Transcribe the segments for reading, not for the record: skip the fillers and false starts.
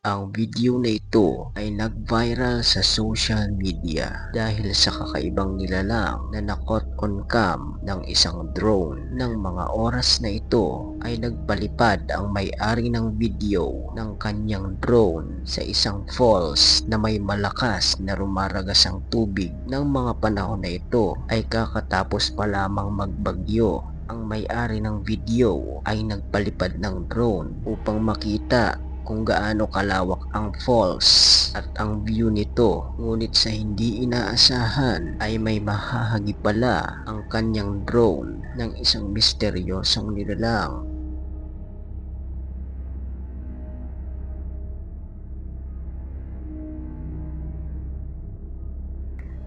Ang video na ito ay nag-viral sa social media dahil sa kakaibang nilalang na nakot on cam ng isang drone. Ng mga oras na ito ay nagpalipad ang may-ari ng video ng kanyang drone sa isang falls na may malakas na rumaragasang tubig. Ng mga panahon na ito ay kakatapos pa lamang magbagyo. Ang may-ari ng video ay nagpalipad ng drone upang makita kung gaano kalawak ang falls at ang view nito, ngunit sa hindi inaasahan ay may mahahagi pala ang kanyang drone ng isang misteryosong nilalang.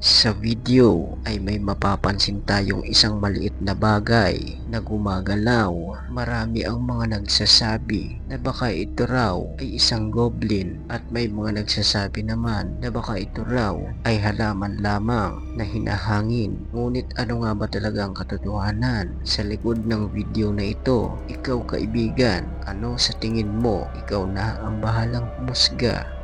Sa video ay may mapapansin tayong isang maliit na bagay na gumagalaw. Marami ang mga nagsasabi na baka ito raw ay isang goblin at may mga nagsasabi naman na baka ito raw ay halaman lamang na hinahangin. Ngunit ano nga ba talaga ang katotohanan sa likod ng video na ito? Ikaw kaibigan, ano sa tingin mo? Ikaw na ang bahalang humusga.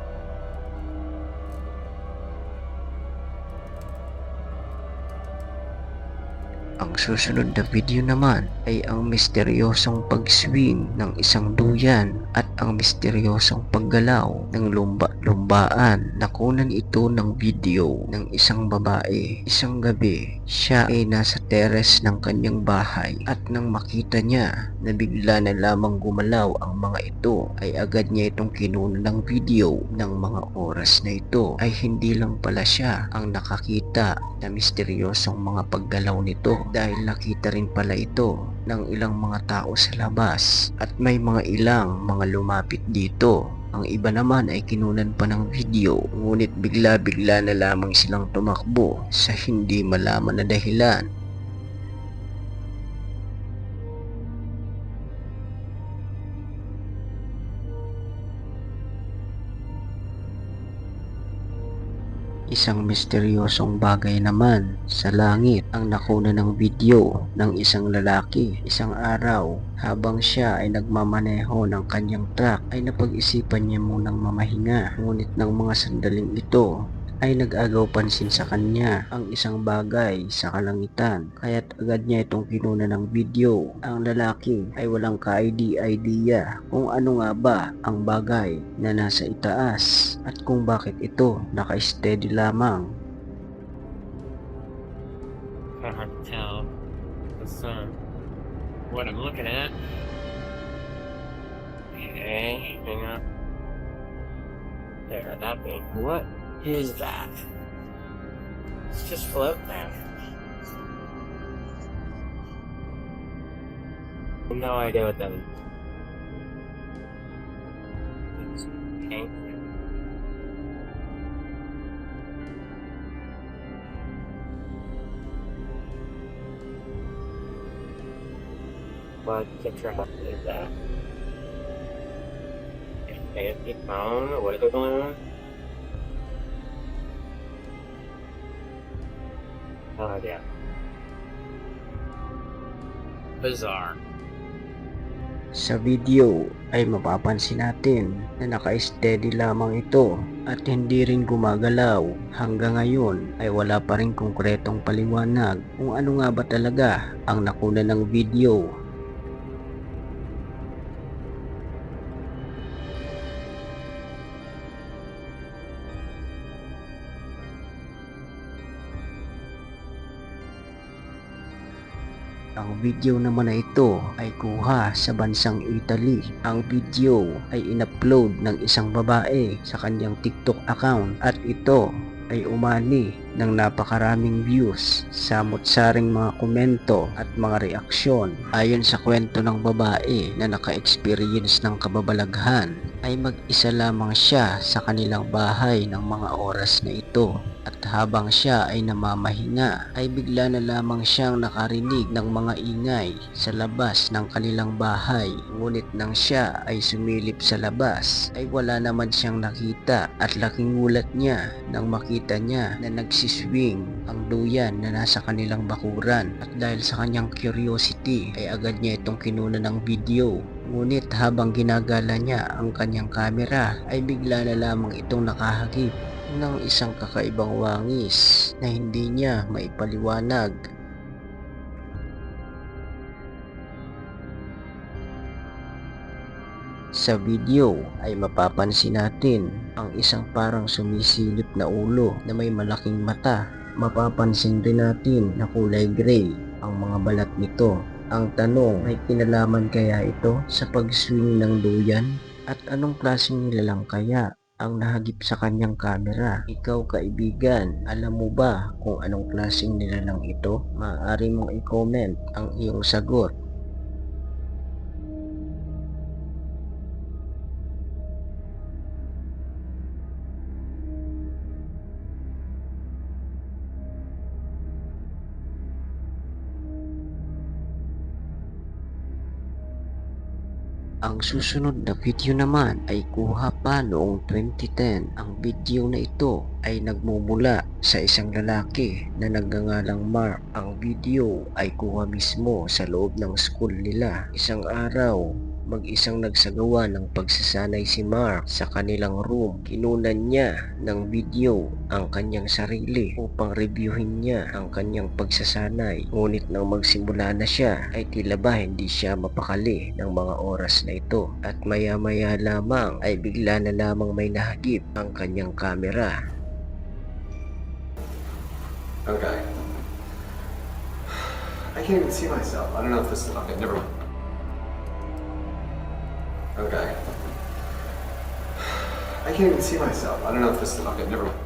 Ang susunod na video naman ay ang misteryosong pag-swing ng isang duyan at ang misteryosong paggalaw ng lumba-lumbaan. Nakunan ito ng video ng isang babae. Isang gabi, siya ay nasa terrace ng kanyang bahay at nang makita niya na bigla na lamang gumalaw ang mga ito ay agad niya itong kinunan ng video. Ng mga oras na ito ay hindi lang pala siya ang nakakita na misteryosong mga paggalaw nito dahil nakita rin pala ito ng ilang mga tao sa labas at may mga ilang mga lumapit dito. Ang iba naman ay kinunan pa ng video, ngunit bigla-bigla na lamang silang tumakbo sa hindi malaman na dahilan. Isang misteryosong bagay naman sa langit ang nakuna ng video ng isang lalaki. Isang araw, habang siya ay nagmamaneho ng kanyang truck ay napag-isipan niya munang mamahinga. Ngunit ng mga sandaling ito ay nag-agaw pansin sa kanya ang isang bagay sa kalangitan, kaya't agad niya itong kinuna ng video. Ang lalaki ay walang ka-idea kung ano nga ba ang bagay na nasa itaas at kung bakit ito naka-steady lamang. Kind of hard to tell the sun. What I'm looking at. Okay, hang on. There, that being. What is that? It's just floating there. No idea what that is. It's pink. What picture is that? AFP phone, weather balloon. No idea. Bizarre. Sa video ay mapapansin natin na naka-steady lamang ito at hindi rin gumagalaw. Hanggang ngayon ay wala pa rin konkretong paliwanag kung ano nga ba talaga ang nakuna ng video. Ang video naman na ito ay kuha sa bansang Italy. Ang video ay in-upload ng isang babae sa kanyang TikTok account at ito ay umani ng napakaraming views, samot-saring mga komento at mga reaksyon. Ayon sa kwento ng babae na naka-experience ng kababalaghan, ay mag-isa lamang siya sa kanilang bahay ng mga oras na ito. At habang siya ay namamahinga, ay bigla na lamang siyang nakarinig ng mga ingay sa labas ng kanilang bahay. Ngunit nang siya ay sumilip sa labas, ay wala naman siyang nakita at laking gulat niya nang makita niya na nagsiswing ang duyan na nasa kanilang bakuran. At dahil sa kanyang curiosity, ay agad niya itong kinuna ng video. Ngunit habang ginagala niya ang kanyang kamera ay bigla na lamang itong nakahagip ng isang kakaibang wangis na hindi niya maipaliwanag. Sa video ay mapapansin natin ang isang parang sumisilip na ulo na may malaking mata. Mapapansin rin natin na kulay gray ang mga balat nito. Ang tanong, may kinalaman kaya ito sa pag-swing ng duyan? At anong klaseng nilalang kaya ang nahagip sa kanyang kamera? Ikaw kaibigan, alam mo ba kung anong klaseng nilalang ito? Maaari mong i-comment ang iyong sagot. Ang susunod na video naman ay kuha pa noong 2010. Ang video na ito ay nagmumula sa isang lalaki na nagngangalang Mark. Ang video ay kuha mismo sa loob ng school nila. Isang araw, mag-isang nagsagawa ng pagsasanay si Mark sa kanilang room. Kinunan niya ng video ang kanyang sarili upang reviewin niya ang kanyang pagsasanay. Ngunit nang magsimula na siya ay tila ba hindi siya mapakali ng mga oras na ito. At maya-maya lamang ay bigla na lamang may nahagip ang kanyang kamera. Okay. I can't even see myself. I don't know if this is okay. Never mind. Okay. I can't even see myself. I don't know if this is okay. Never mind.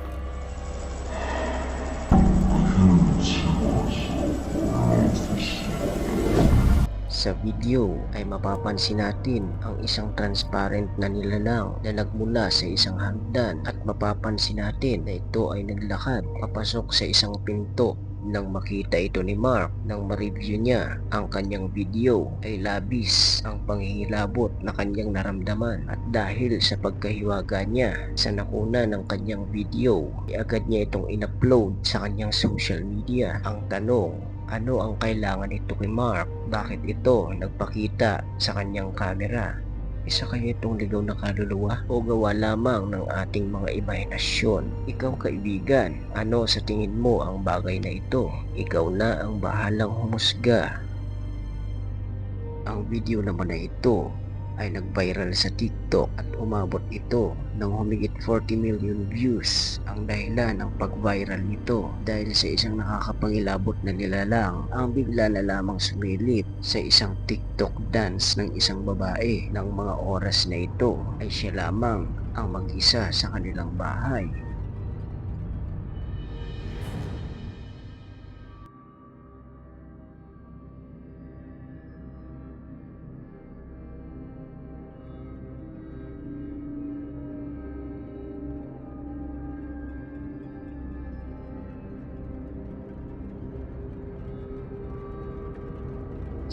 Sa video ay mapapansin natin ang isang transparent na nilalang na nagmula sa isang hagdan at mapapansin natin na ito ay naglakad papasok sa isang pinto. Nang makita ito ni Mark, nang ma-review niya ang kanyang video ay labis ang panghihilabot na kanyang naramdaman at dahil sa pagkahiwaga niya sa nakuna ng kanyang video ay agad niya itong in-upload sa kanyang social media. Ang tanong, ano ang kailangan nito kay Mark? Bakit ito nagpakita sa kanyang kamera? Isa kaya itong ligaw na kaluluwa o gawa lamang ng ating mga imahinasyon? Ikaw kaibigan, ano sa tingin mo ang bagay na ito? Ikaw na ang bahalang humusga. Ang video naman na ito ay nag-viral sa TikTok at umabot ito ng humigit 40 million views. Ang dahilan ng pag-viral nito dahil sa isang nakakapangilabot na nilalang ang bigla na lamang sumilip sa isang TikTok dance ng isang babae. Ng mga oras na ito ay siya lamang ang mag-isa sa kanilang bahay.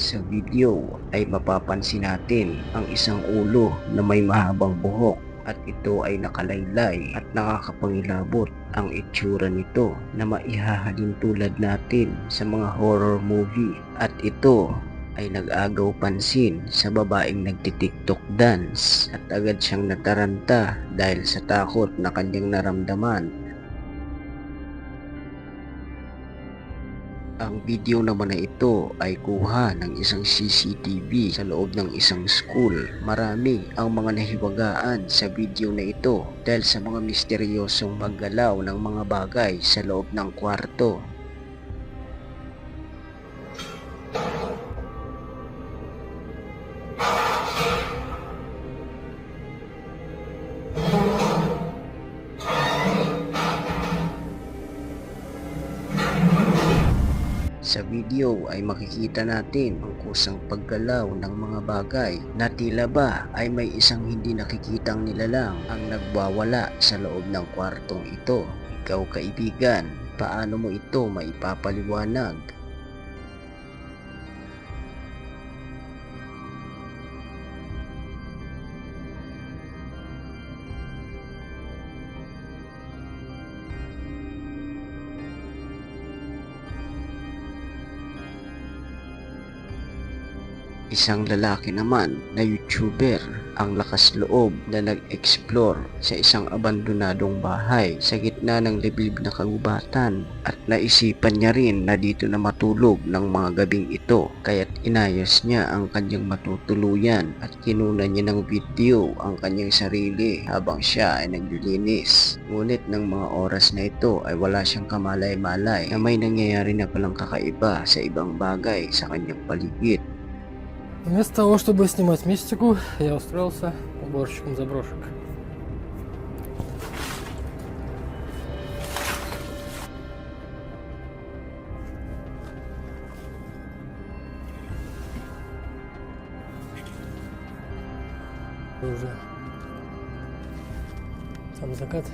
Sa video ay mapapansin natin ang isang ulo na may mahabang buhok at ito ay nakalaylay at nakakapangilabot ang itsura nito na maihahalin tulad natin sa mga horror movie. At ito ay nag-agaw pansin sa babaeng nagti-TikTok dance at agad siyang nataranta dahil sa takot na kanyang naramdaman. Ang video naman na ito ay kuha ng isang CCTV sa loob ng isang school. Marami ang mga nahiwagaan sa video na ito dahil sa mga misteryosong paggalaw ng mga bagay sa loob ng kwarto. Sa video ay makikita natin ang kusang paggalaw ng mga bagay na tila ba ay may isang hindi nakikitang nilalang ang nagwawala sa loob ng kwartong ito. Ikaw kaibigan, paano mo ito maipapaliwanag? Isang lalaki naman na YouTuber ang lakas loob na nag-explore sa isang abandonadong bahay sa gitna ng liblib na kagubatan at naisipan niya rin na dito na matulog ng mga gabing ito, kaya't inayos niya ang kanyang matutuluyan at kinuna niya ng video ang kanyang sarili habang siya ay naglilinis. Ngunit ng mga oras na ito ay wala siyang kamalay-malay na may nangyayari na palang kakaiba sa ibang bagay sa kanyang paligid. Вместо того, чтобы снимать мистику, я устроился уборщиком заброшек. Уже там закат.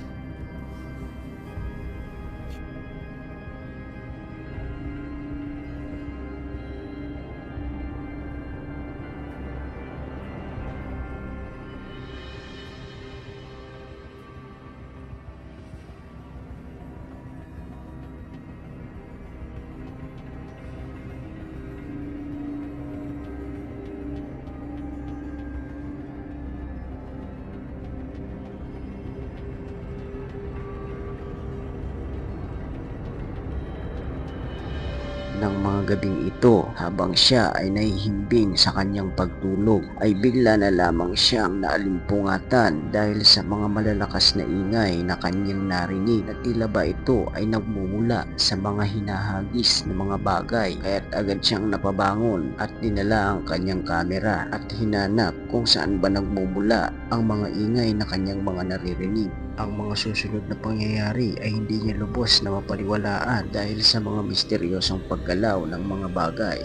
Ng mga gabing ito, habang siya ay nahihimbing sa kanyang pagtulog, ay bigla na lamang siyang naalimpungatan dahil sa mga malalakas na ingay na kanyang narinig na tila ba ito ay nagmumula sa mga hinahagis na mga bagay. Kaya't agad siyang napabangon at dinala ang kanyang kamera at hinanap kung saan ba nagmumula ang mga ingay na kanyang mga naririnig. Ang mga susunod na pangyayari ay hindi niya lubos na mapaniwalaan dahil sa mga misteryosong paggalaw ng mga bagay.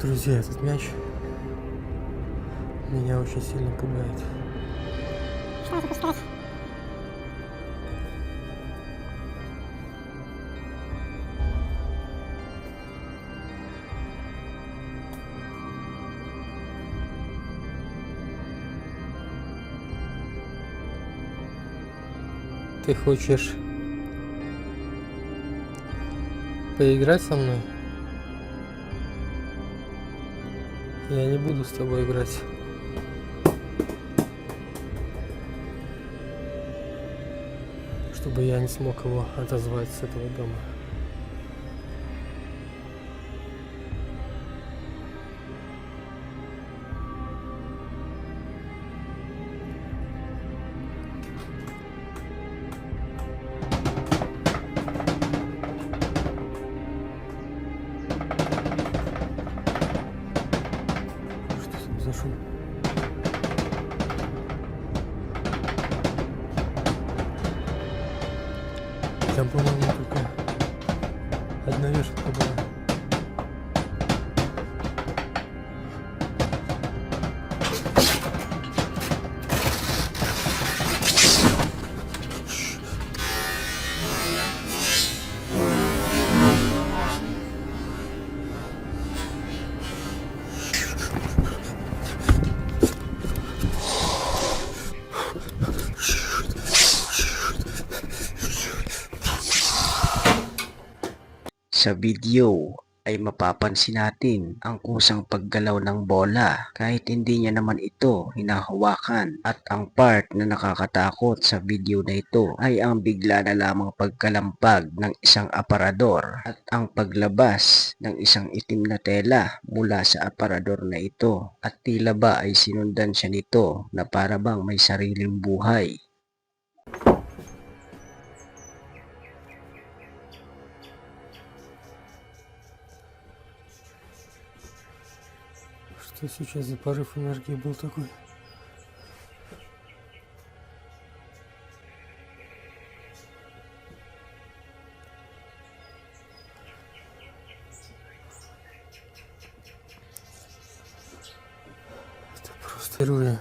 Друзья, этот мяч меня очень сильно пугает. Что ты хочешь сказать? Ты хочешь поиграть со мной? Я не буду с тобой играть. Чтобы я не смог его отозвать с этого дома. Что там за шум? Там, по-моему, только одна вешалка была. Sa video ay mapapansin natin ang kusang paggalaw ng bola kahit hindi niya naman ito hinahawakan, at ang part na nakakatakot sa video na ito ay ang bigla na lamang pagkalampag ng isang aparador at ang paglabas ng isang itim na tela mula sa aparador na ito, at tila ba ay sinundan siya nito na para bang may sariling buhay. Что сейчас за порыв энергии был такой? Это просто впервые.